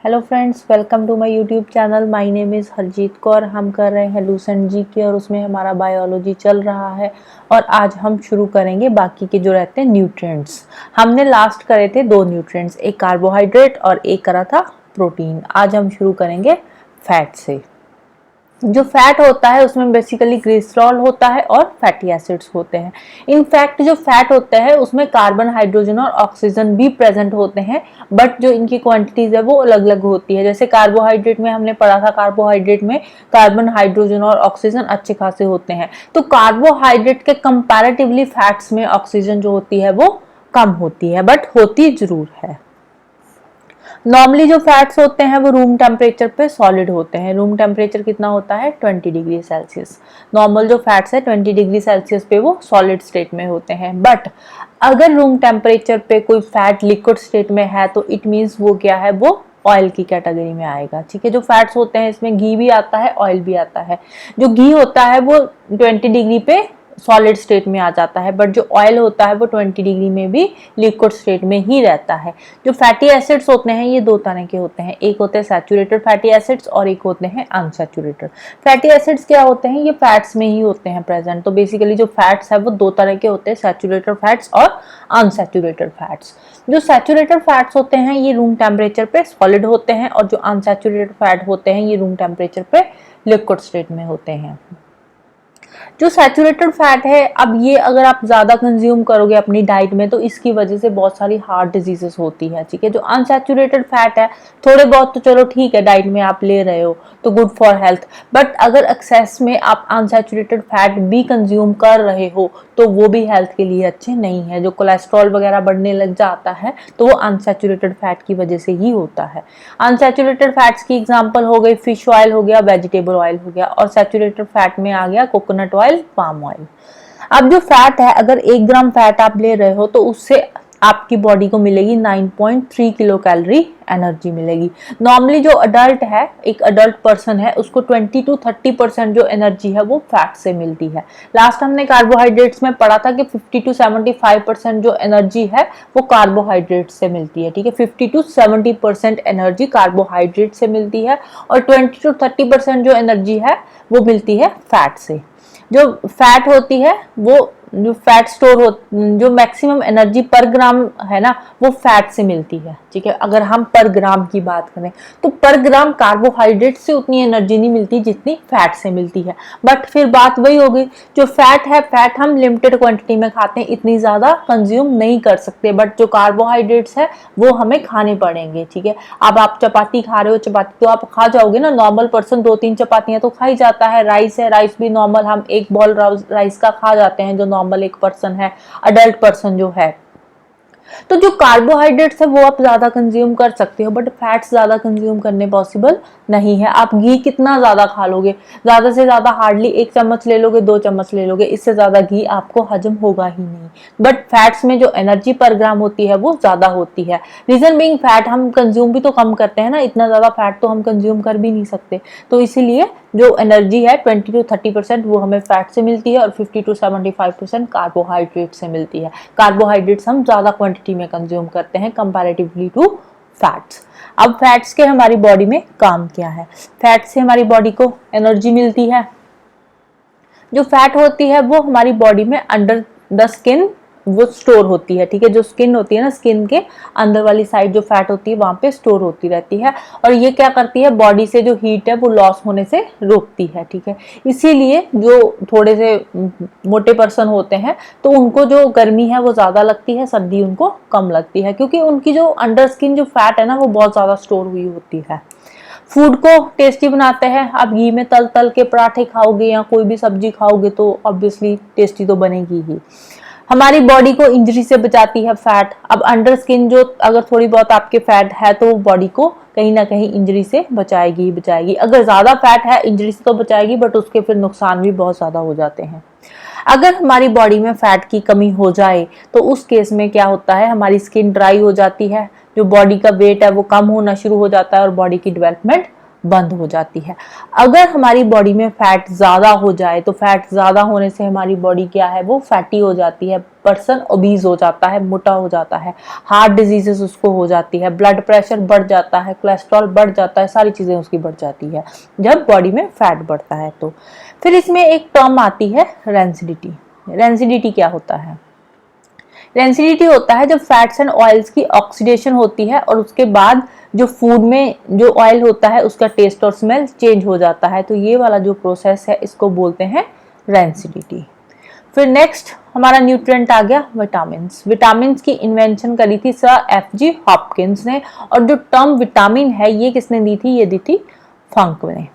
Hello friends, welcome to my YouTube channel. My name is Harjeet Kaur. हम कर रहे हैं लूसेंट जी के और उसमें हमारा बायोलॉजी चल रहा है और आज हम शुरू करेंगे बाकी के जो रहते हैं न्यूट्रिएंट्स। हमने लास्ट करे थे दो न्यूट्रिएंट्स, एक कार्बोहाइड्रेट और एक करा था प्रोटीन। आज हम शुरू करेंगे फैट से। जो फैट होता है उसमें बेसिकली ग्लिसरॉल होता है और फैटी एसिड्स होते हैं। इनफैक्ट जो फैट होता है उसमें कार्बन, हाइड्रोजन और ऑक्सीजन भी प्रेजेंट होते हैं, बट जो इनकी क्वांटिटीज है वो अलग अलग होती है। जैसे कार्बोहाइड्रेट में हमने पढ़ा था, कार्बोहाइड्रेट में कार्बन, हाइड्रोजन और ऑक्सीजन अच्छे खासे होते हैं। तो कार्बोहाइड्रेट के कंपैरेटिवली फैट्स में ऑक्सीजन जो होती है वो कम होती है, बट होती जरूर है। नॉर्मली जो फैट्स होते हैं वो रूम टेम्परेचर पे सॉलिड होते हैं। रूम टेम्परेचर कितना होता है? 20 डिग्री सेल्सियस। नॉर्मल जो फैट्स है 20 डिग्री सेल्सियस पे वो सॉलिड स्टेट में होते हैं। बट अगर रूम टेम्परेचर पे कोई फैट लिक्विड स्टेट में है तो इट मीन्स वो क्या है, वो ऑयल की कैटेगरी में आएगा। ठीक है, जो फैट्स होते हैं इसमें घी भी आता है, ऑयल भी आता है। जो घी होता है वो 20 डिग्री पे सॉलिड स्टेट में आ जाता है, बट जो ऑयल होता है वो 20 डिग्री में भी लिक्विड स्टेट में ही रहता है। जो फैटी एसिड्स होते हैं ये दो तरह के होते हैं, एक होते हैं सैचुरेटेड फैटी एसिड्स और एक होते हैं अनसैचुरेटेड फैटी एसिड्स। क्या होते हैं? ये फैट्स में ही होते हैं प्रेजेंट। तो बेसिकली जो फैट्स है वो दो तरह के होते हैं, सैचुरेटेड फैट्स और अनसैचुरेटेड फैट्स। जो सैचुरेटेड फैट्स होते हैं ये रूम टेम्परेचर पे सॉलिड होते हैं और जो अनसैचुरेटेड फैट होते हैं ये रूम टेम्परेचर पे लिक्विड स्टेट में होते हैं। जो सैचुरेटेड फैट है, अब ये अगर आप ज्यादा कंज्यूम करोगे अपनी डाइट में तो इसकी वजह से बहुत सारी हार्ट डिजीजेस होती है। ठीक है, जो अनसैचुरेटेड फैट है थोड़े बहुत तो चलो ठीक है, डाइट में आप ले रहे हो तो गुड फॉर हेल्थ, बट अगर एक्सेस में आप अनसैचुरेटेड फैट भी कंज्यूम कर रहे हो तो वो भी हेल्थ के लिए अच्छे नहीं है। जो कोलेस्ट्रॉल वगैरह बढ़ने लग जाता है तो वो अनसैचुरेटेड फैट की वजह से ही होता है। अनसैचुरेटेड फैट्स की एग्जांपल हो गई फिश ऑयल हो गया, वेजिटेबल ऑयल हो गया, और सैचुरेटेड फैट में आ गया कोकोनट ऑयल, पाम ऑयल। अब जो फैट है, अगर 1 ग्राम फैट आप ले रहे हो तो उससे आपकी बॉडी को मिलेगी 9.3 किलो कैलोरी एनर्जी मिलेगी। नॉर्मली जो अडल्ट है, एक अडल्ट पर्सन है, उसको 20 to 30% जो एनर्जी है वो फैट से मिलती है। लास्ट हमने कार्बोहाइड्रेट्स में पढ़ा था कि 50 to 75% जो एनर्जी है वो कार्बोहाइड्रेट से मिलती है। ठीक है, 50 to 70% एनर्जी कार्बोहाइड्रेट से मिलती है और 20 to 30% जो एनर्जी है वो मिलती है फैट से। जो फैट होती है वो जो फैट स्टोर हो, जो मैक्सिमम एनर्जी पर ग्राम है ना वो फैट से मिलती है। ठीक है, अगर हम पर ग्राम की बात करें तो पर ग्राम कार्बोहाइड्रेट से उतनी एनर्जी नहीं मिलती जितनी फैट से मिलती है। बट फिर बात वही होगी, जो फैट है फैट हम लिमिटेड क्वांटिटी में खाते हैं, इतनी ज्यादा कंज्यूम नहीं कर सकते, बट जो कार्बोहाइड्रेट्स है वो हमें खाने पड़ेंगे। ठीक है, अब आप चपाती खा रहे हो, चपाती तो आप खा जाओगे ना, नॉर्मल पर्सन 2-3 चपातियां तो खा ही जाता है। राइस है, राइस भी नॉर्मल हम एक बॉल राइस का खा जाते हैं जो नॉर्मल एक पर्सन है, अडल्ट पर्सन जो है। तो जो कार्बोहाइड्रेट्स है वो आप ज्यादा कंज्यूम कर सकते हो, बट फैट्स ज्यादा कंज्यूम करने पॉसिबल नहीं है। आप घी कितना ज्यादा खा लोगे? ज्यादा से ज्यादा हार्डली 1 चम्मच ले लोगे, 2 चम्मच ले लोगे, इससे ज्यादा घी आपको हजम होगा ही नहीं। बट फैट्स में जो एनर्जी पर ग्राम होती है वो ज्यादा होती है। रीजन बीइंग फैट हम कंज्यूम भी तो कम करते हैं ना, इतना ज्यादा फैट तो हम कंज्यूम कर भी नहीं सकते। तो इसीलिए जो एनर्जी है 20 to 30% वो हमें फैट से मिलती है और 50 to 75% कार्बोहाइड्रेट से मिलती है। कार्बोहाइड्रेट्स हम ज्यादा क्वांटिटी में कंज्यूम करते हैं कंपैरेटिवली टू फैट्स। अब फैट्स के हमारी बॉडी में काम क्या है? फैट से हमारी बॉडी को एनर्जी मिलती है। जो फैट होती है वो हमारी बॉडी में अंडर द स्किन वो स्टोर होती है। ठीक है, जो स्किन होती है ना, स्किन के अंदर वाली साइड जो फैट होती है वहां पे स्टोर होती रहती है और ये क्या करती है, बॉडी से जो हीट है वो लॉस होने से रोकती है। ठीक है, इसीलिए जो थोड़े से मोटे पर्सन होते हैं तो उनको जो गर्मी है वो ज्यादा लगती है, सर्दी उनको कम लगती है, क्योंकि उनकी जो अंडर स्किन जो फैट है ना वो बहुत ज्यादा स्टोर हुई होती है। फूड को टेस्टी बनाते हैं। आप घी में तल तल के पराठे खाओगे या कोई भी सब्जी खाओगे तो ऑब्वियसली टेस्टी तो बनेगी ही। हमारी बॉडी को इंजरी से बचाती है फैट। अब अंडर स्किन जो अगर थोड़ी बहुत आपके फैट है तो बॉडी को कहीं ना कहीं इंजरी से बचाएगी ही बचाएगी। अगर ज्यादा फैट है इंजरी से तो बचाएगी, बट उसके फिर नुकसान भी बहुत ज्यादा हो जाते हैं। अगर हमारी बॉडी में फैट की कमी हो जाए तो उस केस में क्या होता है, हमारी स्किन ड्राई हो जाती है, जो बॉडी का वेट है वो कम होना शुरू हो जाता है और बॉडी की डेवलपमेंट बंद हो जाती है। अगर हमारी बॉडी में फैट ज़्यादा हो जाए तो फैट ज़्यादा होने से हमारी बॉडी क्या है, वो फैटी हो जाती है, पर्सन ओबीज हो जाता है, मोटा हो जाता है, हार्ट डिजीजेस उसको हो जाती है, ब्लड प्रेशर बढ़ जाता है, कोलेस्ट्रॉल बढ़ जाता है, सारी चीज़ें उसकी बढ़ जाती है जब बॉडी में फैट बढ़ता है। तो फिर इसमें एक टर्म आती है रेंसिडिटी। रेंसिडिटी क्या होता है? रेंसिडिटी होता है जब फैट्स एंड ऑयल्स की ऑक्सीडेशन होती है और उसके बाद जो फूड में जो ऑयल होता है उसका टेस्ट और स्मेल चेंज हो जाता है। तो ये वाला जो प्रोसेस है इसको बोलते हैं रेंसिडिटी। फिर नेक्स्ट हमारा न्यूट्रिएंट आ गया विटामिन। विटामिन की इन्वेंशन करी थी सर एफ.जी. हॉपकिंस ने, और जो टर्म विटामिन है ये किसने दी थी? ये दी थी फंक ने।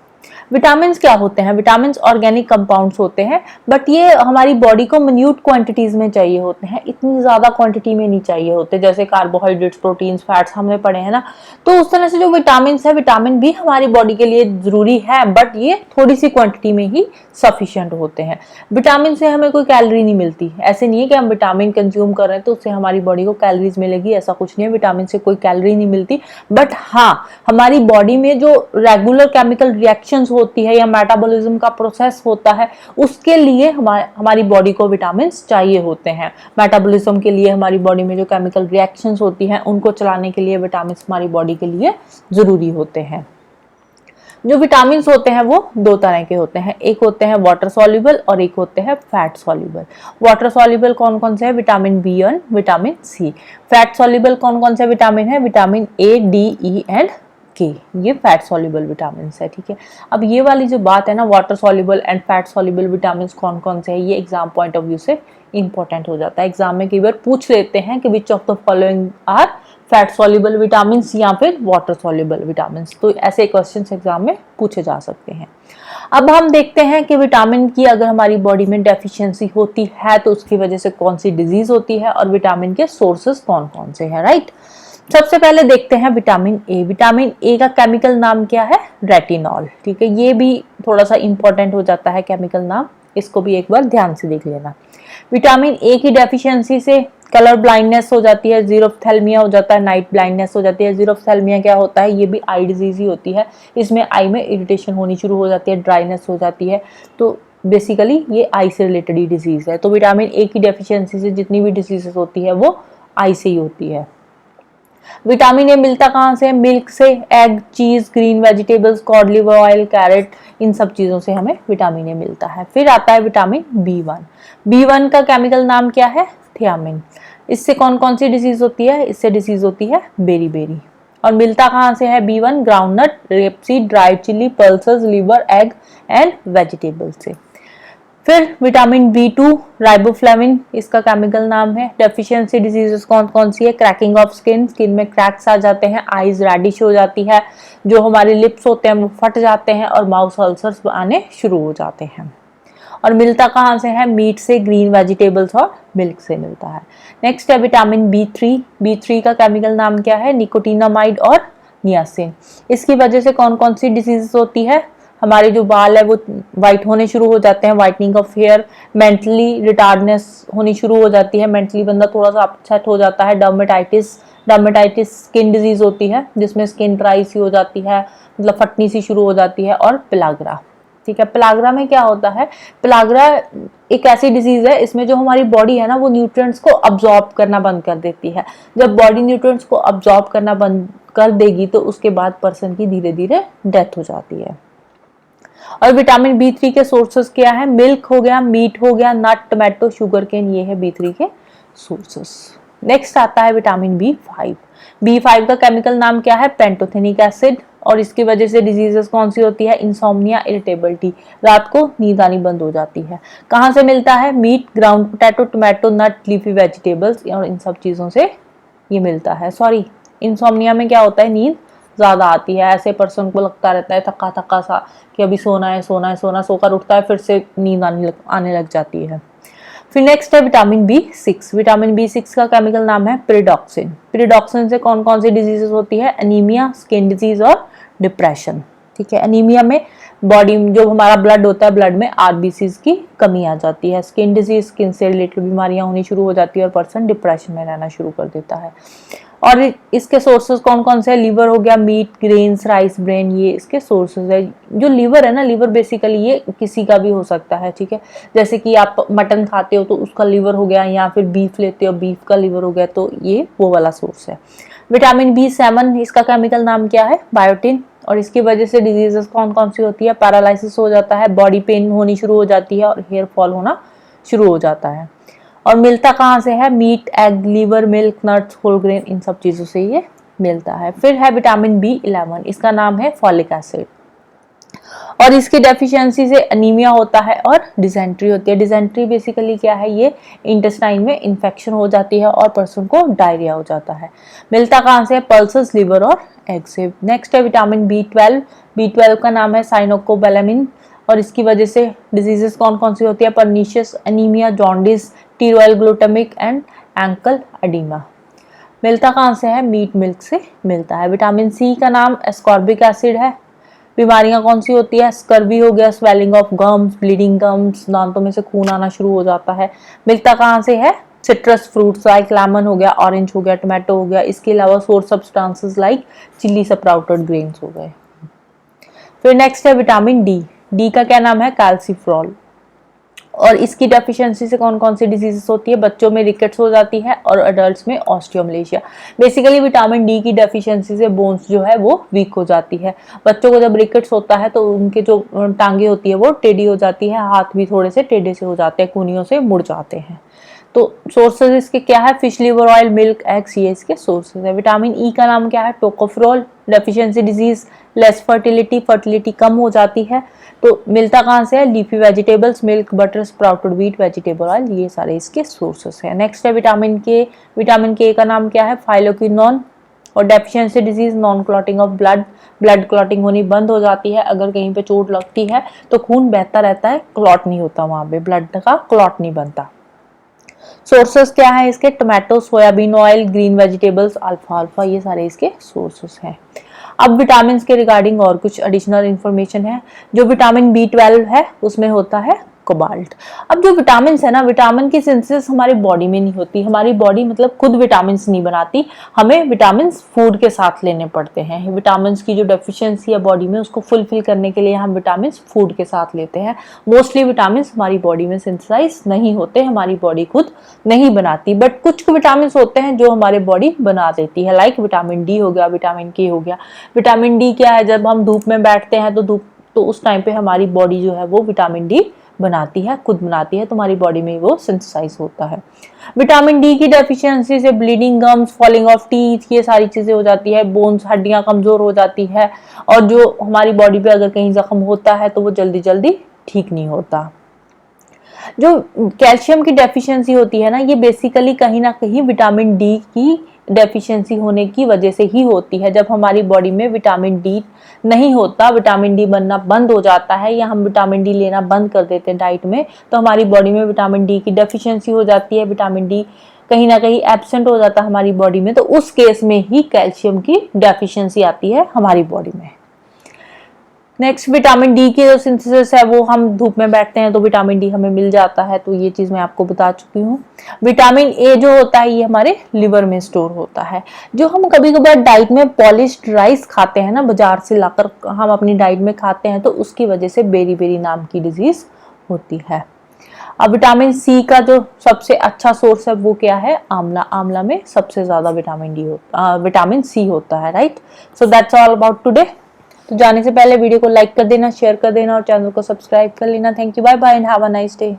विटामिन क्या होते हैं? विटामिन ऑर्गेनिक कंपाउंड्स होते हैं, बट ये हमारी बॉडी को मिन्यूट क्वांटिटीज में चाहिए होते हैं, इतनी ज्यादा क्वांटिटी में नहीं चाहिए होते, जैसे कार्बोहाइड्रेट्स, प्रोटीन्स, फैट्स हमने पढ़े हैं ना। तो उस तरह से जो विटामिन है, विटामिन भी हमारी बॉडी के लिए जरूरी है, बट ये थोड़ी सी क्वांटिटी में ही सफिशिएंट होते हैं। विटामिन से हमें कोई कैलोरी नहीं मिलती, ऐसे नहीं है कि हम विटामिन कंज्यूम कर रहे हैं तो उससे हमारी बॉडी को कैलोरीज मिलेगी, ऐसा कुछ नहीं है। विटामिन से कोई कैलोरी नहीं मिलती, बट हाँ हमारी बॉडी में जो रेगुलर केमिकल रिएक्शंस होती है या मेटाबॉलिज्म का प्रोसेस होता है उसके लिए हमारी बॉडी को विटामिन चाहिए होते हैं। मेटाबॉलिज्म के लिए हमारी बॉडी में जो केमिकल रिएक्शंस होती हैं उनको चलाने के लिए विटामिन हमारी बॉडी के लिए जरूरी होते हैं। जो विटामिन होते हैं वो दो तरह के होते हैं, एक होते हैं वाटर सॉल्युबल और एक होते हैं फैट सॉल्युबल। वाटर सॉल्युबल कौन कौन से है? विटामिन बी और विटामिन सी। फैट सॉल्युबल कौन कौन से विटामिन है? Vitamin A, D, E and के, ये फैट सॉल्युबल विटामिन है। ठीक है, अब ये वाली जो बात है ना, water soluble and fat soluble vitamin कौन कौन से है, ये एग्जाम पॉइंट ऑफ व्यू से इंपॉर्टेंट हो जाता है। एग्जाम में कई बार पूछ लेते हैं कि which of the following are fat soluble vitamin या फिर वाटर सॉल्युबल विटामिन, तो ऐसे क्वेश्चंस एग्जाम में पूछे जा सकते हैं। अब हम देखते हैं कि विटामिन की अगर हमारी बॉडी में डेफिशिएंसी होती है तो उसकी वजह से कौन सी डिजीज होती है और विटामिन के सोर्सेस कौन कौन से हैं, राइट। सबसे पहले देखते हैं विटामिन ए। विटामिन ए का केमिकल नाम क्या है? रेटिनॉल। ठीक है, ये भी थोड़ा सा इंपॉर्टेंट हो जाता है केमिकल नाम, इसको भी एक बार ध्यान से देख लेना। विटामिन ए की डेफिशिएंसी से कलर ब्लाइंडनेस हो जाती है, जीरोफ्थैल्मिया हो जाता है, नाइट ब्लाइंडनेस हो जाती है। जीरोफ्थैल्मिया क्या होता है? ये भी आई डिजीज ही होती है, इसमें आई में इरिटेशन होनी शुरू हो जाती है, ड्राइनेस हो जाती है, तो बेसिकली ये आई से रिलेटेड ही डिजीज है। तो विटामिन ए की डेफिशिएंसी से जितनी भी डिजीजेस होती है वो आई से ही होती है। विटामिन ए मिलता कहाँ से? मिल्क से, egg, cheese, green vegetables, cod liver oil, carrot, इन सब चीजों से हमें विटामिन ए मिलता है। फिर आता है विटामिन बी1। बी1 का केमिकल नाम क्या है? थियामिन। इससे कौन कौन सी डिजीज होती है? इससे डिजीज होती है बेरी। और मिलता कहाँ से है B one? Groundnut, rapeseed, dried chilli, pulses, liver, egg and vegetable से। फिर विटामिन बी2 राइबोफ्लेविन, इसका केमिकल नाम है। डेफिशिएंसी डिजीजेस कौन कौन सी है? क्रैकिंग ऑफ स्किन, स्किन में क्रैक्स आ जाते हैं, आईज रेडिश हो जाती है, जो हमारे लिप्स होते हैं वो फट जाते हैं और माउथ अल्सर्स आने शुरू हो जाते हैं। और मिलता कहाँ से है? मीट से, ग्रीन वेजिटेबल्स और मिल्क से मिलता है। नेक्स्ट है विटामिन बी3। बी3 का केमिकल नाम क्या है? निकोटिनामाइड और नियासिन। इसकी वजह से कौन कौन सी डिजीज होती है? हमारे जो बाल है वो वाइट होने शुरू हो जाते हैं, whitening of hair, mentally retardness होनी शुरू हो जाती है, मेंटली बंदा थोड़ा सा अपसेट हो जाता है, डर्मेटाइटिस स्किन डिजीज होती है जिसमें स्किन ड्राई सी हो जाती है, मतलब फटनी सी शुरू हो जाती है, और पिलाग्रा। ठीक है, पिलाग्रा में क्या होता है? पिलाग्रा एक ऐसी डिजीज है, इसमें जो हमारी बॉडी है ना वो न्यूट्रिएंट्स को अब्जॉर्ब करना बंद कर देती है। जब बॉडी न्यूट्रिएंट्स को अब्जॉर्ब करना बंद कर देगी तो उसके बाद पर्सन की धीरे धीरे डेथ हो जाती है। और विटामिन बी3 के सोर्सेस क्या है? मिल्क हो गया, मीट हो गया, नट, टमाटो, शुगर केन, ये है बी3 के सोर्सेस। नेक्स्ट आता है विटामिन बी5। बी5 का केमिकल नाम क्या है? Pantothenic acid. और इसकी वजह से डिजीजेस कौन सी होती है? इंसोम्निया, इरिटेबिलिटी, रात को नींद आनी बंद हो जाती है। कहाँ से मिलता है? मीट, ग्राउंड पोटैटो, टोमेटो, नट, लीफी वेजिटेबल्स, और इन सब चीजों से ये मिलता है। सॉरी, इंसोम्निया में क्या होता है? नींद ज्यादा आती है, ऐसे पर्सन को लगता रहता है थका थका सा कि अभी सोना है, सोकर उठता है, फिर से नींद आने लग जाती है। फिर नेक्स्ट है विटामिन बी6। विटामिन बी6 का केमिकल नाम है पिरिडॉक्सिन। पिरिडॉक्सिन से कौन कौन सी डिजीजेस होती है? एनीमिया, स्किन डिजीज और डिप्रेशन। ठीक है, एनीमिया में बॉडी में जो हमारा ब्लड होता है, ब्लड में आरबीसीज की कमी आ जाती है। स्किन डिजीज, स्किन से रिलेटेड बीमारियां होनी शुरू हो जाती है और पर्सन डिप्रेशन में रहना शुरू कर देता है। और इसके सोर्सेज कौन कौन से हैं, लीवर हो गया, मीट, ग्रेन्स, राइस ब्रेन, ये इसके सोर्सेज है। जो लीवर है ना, लीवर बेसिकली ये किसी का भी हो सकता है, ठीक है। जैसे कि आप मटन खाते हो तो उसका लीवर हो गया, या फिर बीफ लेते हो बीफ का लीवर हो गया, तो ये वो वाला सोर्स है। विटामिन B7, इसका केमिकल नाम क्या है, बायोटिन। और इसकी वजह से डिजीजेस कौन कौन सी होती है, पैरालिसिस हो जाता है, बॉडी पेन होनी शुरू हो जाती है, और हेयर फॉल होना शुरू हो जाता है। और मिलता कहाँ से है, meat, egg, liver, milk, nuts, whole grain, इन सब चीजों से ये मिलता है। फिर है विटामिन B11, इसका नाम है फॉलिक एसिड, और इसकी डेफिशिएंसी से अनीमिया होता है और डिसेंट्री होती है। डिसेंट्री बेसिकली क्या है, ये इंटेस्टाइन में इन्फेक्शन हो जाती है और पर्सन को डायरिया हो जाता है। मिलता कहाँ से है, पल्सेस, लिवर और एग से। नेक्स्ट है विटामिन B12, B12 का नाम है साइनोकोबैलामिन, और इसकी वजह से डिजीजेस कौन कौन सी होती है, pernicious anaemia, jaundice, pteroyl glutamic and ankle oedema. मिलता कहाँ से है, मीट, मिल्क से मिलता है। विटामिन C का नाम एस्कॉर्बिक एसिड है। बीमारियां कौन सी होती है, स्कर्वी हो गया, swelling of gums, bleeding gums, दांतों में से खून आना शुरू हो जाता है। मिलता कहाँ से है, सिट्रस फ्रूट्स लाइक लेमन हो गया, ऑरेंज हो गया, टमाटो हो गया। इसके अलावा source substances like chilli sprouted grains हो गए। फिर नेक्स्ट है विटामिन डी का क्या नाम है, कैल्सीफ्रॉल, और इसकी डेफिशिएंसी से कौन कौन सी डिजीजेस होती है, बच्चों में रिकेट्स हो जाती है और अडल्ट्स में ऑस्टियोमलेशिया। बेसिकली विटामिन डी की डेफिशिएंसी से बोन्स जो है वो वीक हो जाती है। बच्चों को जब रिकेट्स होता है तो उनके जो टांगे होती है वो टेढ़ी हो जाती है, हाथ भी थोड़े से टेढ़े से हो जाते हैं, कूनियों से मुड़ जाते हैं। तो सोर्सेज इसके क्या है, fish liver oil, milk, eggs, ये इसके सोर्सेज है। विटामिन ई का नाम क्या है, tocopherol, deficiency disease, less fertility, fertility कम हो जाती है। तो मिलता कहाँ से है, leafy vegetables, milk, butter, sprouted wheat, vegetable oil, ये सारे इसके सोर्सेस है। नेक्स्ट है विटामिन के। विटामिन के का नाम क्या है, फाइलोक्विनोन, और deficiency disease, non clotting of blood, blood clotting होनी बंद हो जाती है। अगर कहीं पे चोट लगती है तो खून बहता रहता है, क्लॉट नहीं होता, वहां पे ब्लड का क्लॉट नहीं बनता। सोर्सेस क्या है इसके, tomato, soybean oil, green vegetables, alpha, ये सारे इसके सोर्सेस हैं। अब विटामिन के रिगार्डिंग और कुछ एडिशनल इंफॉर्मेशन है। जो विटामिन B12 है उसमें होता है कोबाल्ट। अब जो विटामिन है ना, विटामिन की सिंथेसिस हमारी बॉडी में नहीं होती, हमारी बॉडी मतलब खुद विटामिन नहीं बनाती, हमें विटामिन फूड के साथ लेने पड़ते हैं। विटामिन की जो डेफिशिएंसी है बॉडी में उसको फुलफिल करने के लिए हम विटामिन फूड के साथ लेते हैं। मोस्टली विटामिन हमारी बॉडी में सिंथेसाइज नहीं होते, हमारी बॉडी खुद नहीं बनाती, बट कुछ विटामिन होते हैं जो हमारे बॉडी बना देती है, लाइक विटामिन डी हो गया, विटामिन के हो गया। विटामिन डी क्या है, जब हम धूप में बैठते हैं तो उस टाइम पे हमारी बॉडी जो है वो विटामिन डी बनाती है, खुद बनाती है, तो हमारी बॉडी में वो सिंथेसाइज होता है। विटामिन डी की डेफिशिएंसी से bleeding gums, falling of teeth, ये सारी चीजें हो जाती है, बोन्स, हड्डियां कमजोर हो जाती है, और जो हमारी बॉडी पे अगर कहीं जख्म होता है तो वो जल्दी जल्दी ठीक नहीं होता। जो कैल्शियम की डेफिशिएंसी होती है ना, ये बेसिकली कहीं ना कहीं विटामिन डी की डेफिशिएंसी होने की वजह से ही होती है। जब हमारी बॉडी में विटामिन डी नहीं होता, विटामिन डी बनना बंद हो जाता है, या हम विटामिन डी लेना बंद कर देते हैं डाइट में, तो हमारी बॉडी में विटामिन डी की डेफिशिएंसी हो जाती है, विटामिन डी कहीं ना कहीं एब्सेंट हो जाता है हमारी बॉडी में, तो उस केस में ही कैल्शियम की डेफिशिएंसी आती है हमारी बॉडी में। नेक्स्ट विटामिन डी की जो सिंथेसिस है वो हम धूप में बैठते हैं तो विटामिन डी हमें मिल जाता है, तो ये चीज मैं आपको बता चुकी हूँ। विटामिन ए जो होता है ये हमारे लिवर में स्टोर होता है। जो हम कभी कभार डाइट में पॉलिश्ड राइस खाते हैं ना, बाजार से लाकर हम अपनी डाइट में खाते हैं, तो उसकी वजह से बेरी बेरी नाम की डिजीज होती है। अब विटामिन सी का जो सबसे अच्छा सोर्स है वो क्या है, आंवला। आंवला में सबसे ज्यादा विटामिन सी होता है, right. So that's all about today. तो जाने से पहले वीडियो को लाइक कर देना, शेयर कर देना और चैनल को सब्सक्राइब कर लेना। Thank you, bye bye and have a nice day.